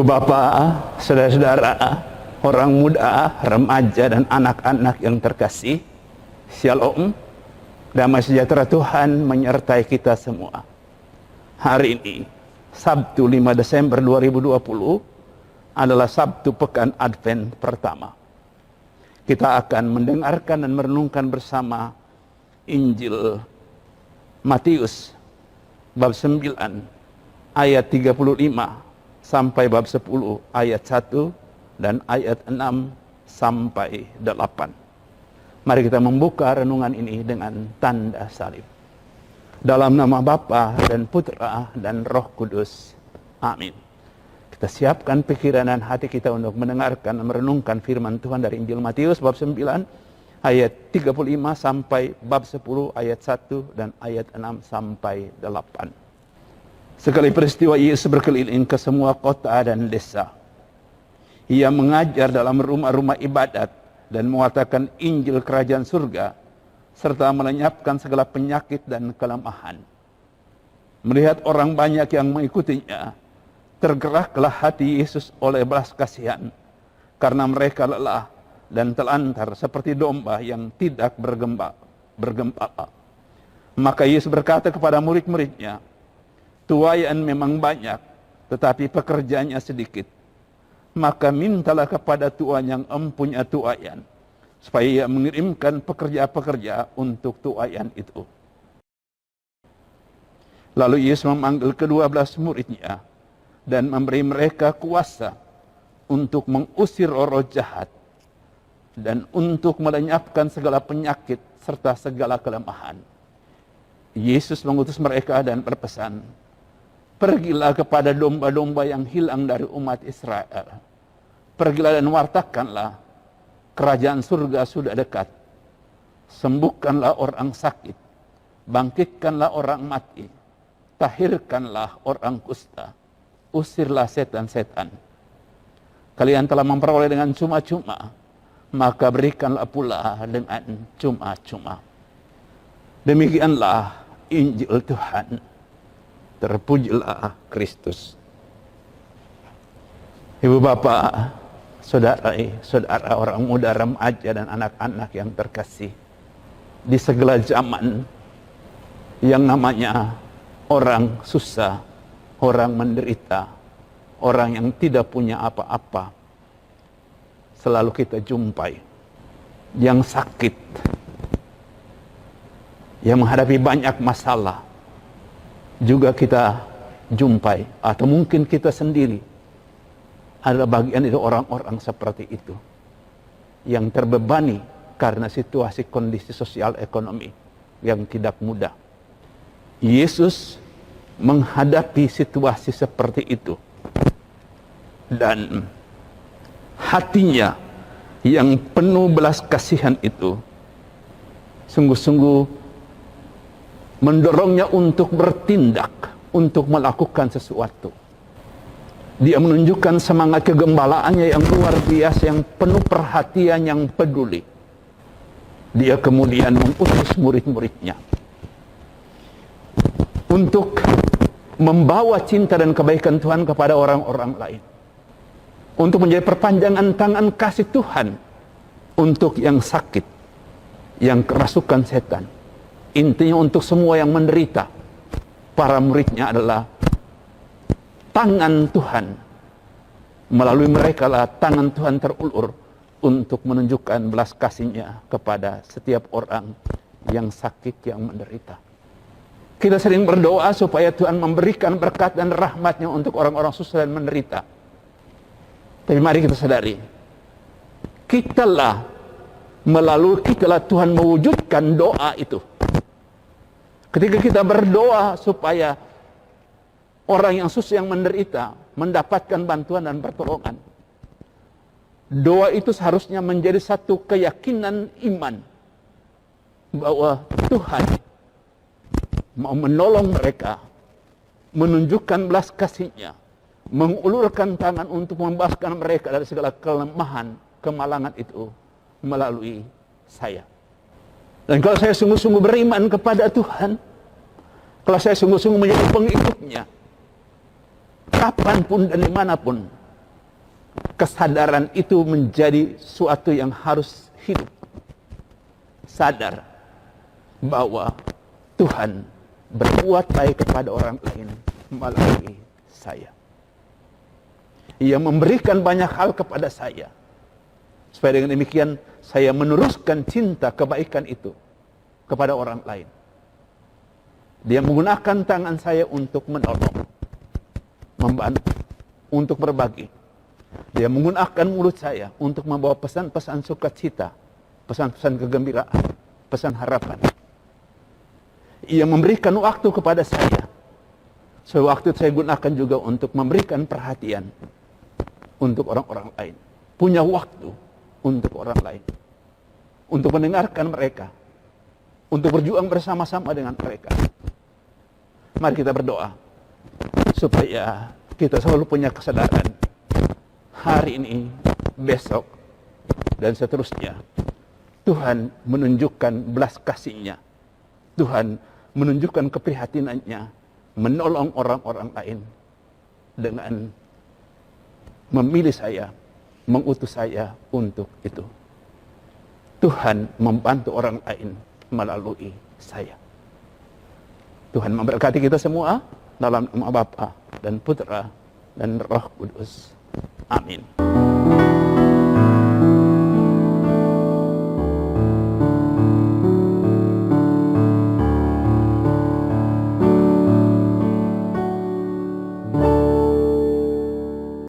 Ibu bapak, saudara-saudara, orang muda, remaja dan anak-anak yang terkasih, Shalom, damai sejahtera Tuhan menyertai kita semua. Hari ini, Sabtu 5 Desember 2020, adalah Sabtu Pekan Advent pertama. Kita akan mendengarkan dan merenungkan bersama Injil Matius, bab 9, ayat 35, sampai bab 10 ayat 1 dan ayat 6 sampai 8. Mari kita membuka renungan ini dengan tanda salib. Dalam nama Bapa dan Putra dan Roh Kudus. Amin. Kita siapkan pikiran dan hati kita untuk mendengarkan dan merenungkan firman Tuhan dari Injil Matius bab 9 ayat 35 sampai bab 10 ayat 1 dan ayat 6 sampai 8. Sekali peristiwa Yesus berkeliling ke semua kota dan desa. Ia mengajar dalam rumah-rumah ibadat dan mengatakan Injil Kerajaan Surga serta melenyapkan segala penyakit dan kelemahan. Melihat orang banyak yang mengikutinya, tergeraklah hati Yesus oleh belas kasihan karena mereka lelah dan telantar seperti domba yang tidak bergembala. Maka Yesus berkata kepada murid-muridnya, tuaian memang banyak, tetapi pekerjanya sedikit. Maka mintalah kepada Tuhan yang empunya tuaian, supaya ia mengirimkan pekerja-pekerja untuk tuaian itu. Lalu Yesus memanggil ke-12 muridnya, dan memberi mereka kuasa untuk mengusir roh jahat, dan untuk melenyapkan segala penyakit serta segala kelemahan. Yesus mengutus mereka dan berpesan, pergilah kepada domba-domba yang hilang dari umat Israel. Pergilah dan wartakanlah, kerajaan surga sudah dekat. Sembuhkanlah orang sakit, bangkitkanlah orang mati, tahirkanlah orang kusta, usirlah setan-setan. Kalian telah memperoleh dengan cuma-cuma, maka berikanlah pula dengan cuma-cuma. Demikianlah Injil Tuhan. Terpujilah Kristus. Ibu bapak, saudara orang muda, remaja dan anak-anak yang terkasih, di segala zaman yang namanya orang susah, orang menderita, orang yang tidak punya apa-apa, selalu kita jumpai yang sakit, yang menghadapi banyak masalah, juga kita jumpai, atau mungkin kita sendiri adalah bagian dari orang-orang seperti itu yang terbebani karena situasi kondisi sosial ekonomi yang tidak mudah. Yesus menghadapi situasi seperti itu dan hatinya yang penuh belas kasihan itu sungguh-sungguh mendorongnya untuk bertindak, untuk melakukan sesuatu. Dia menunjukkan semangat kegembalaannya yang luar biasa, yang penuh perhatian, yang peduli. Dia kemudian mengutus murid-muridnya untuk membawa cinta dan kebaikan Tuhan kepada orang-orang lain. Untuk menjadi perpanjangan tangan kasih Tuhan untuk yang sakit, yang kerasukan setan. Intinya untuk semua yang menderita, para muridnya adalah tangan Tuhan. Melalui mereka lah tangan Tuhan terulur untuk menunjukkan belas kasih-Nya kepada setiap orang yang sakit, yang menderita. Kita sering berdoa supaya Tuhan memberikan berkat dan rahmat-Nya untuk orang-orang susah dan menderita. Tapi mari kita sadari, melalui kitalah Tuhan mewujudkan doa itu. Ketika kita berdoa supaya orang yang susah, yang menderita, mendapatkan bantuan dan pertolongan, doa itu seharusnya menjadi satu keyakinan iman bahwa Tuhan mau menolong mereka, menunjukkan belas kasih-Nya, mengulurkan tangan untuk membebaskan mereka dari segala kelemahan, kemalangan itu melalui saya. Dan kalau saya sungguh-sungguh beriman kepada Tuhan, kalau saya sungguh-sungguh menjadi pengikutnya, kapanpun dan dimanapun, kesadaran itu menjadi suatu yang harus hidup. Sadar bahwa Tuhan berbuat baik kepada orang lain melalui saya. Ia memberikan banyak hal kepada saya. Supaya dengan demikian saya meneruskan cinta kebaikan itu kepada orang lain. Dia menggunakan tangan saya untuk menolong, membantu, untuk berbagi. Dia menggunakan mulut saya untuk membawa pesan-pesan sukacita, pesan-pesan kegembiraan, pesan harapan. Ia memberikan waktu kepada saya. Sewaktu saya gunakan juga untuk memberikan perhatian untuk orang-orang lain. Punya waktu untuk orang lain. Untuk mendengarkan mereka. Untuk berjuang bersama-sama dengan mereka. Mari kita berdoa supaya kita selalu punya kesadaran hari ini, besok, dan seterusnya. Tuhan menunjukkan belas kasih-Nya. Tuhan menunjukkan keprihatinannya, menolong orang-orang lain dengan memilih saya, mengutus saya untuk itu. Tuhan membantu orang lain melalui saya. Tuhan memberkati kita semua dalam nama Bapa dan Putra dan Roh Kudus. Amin.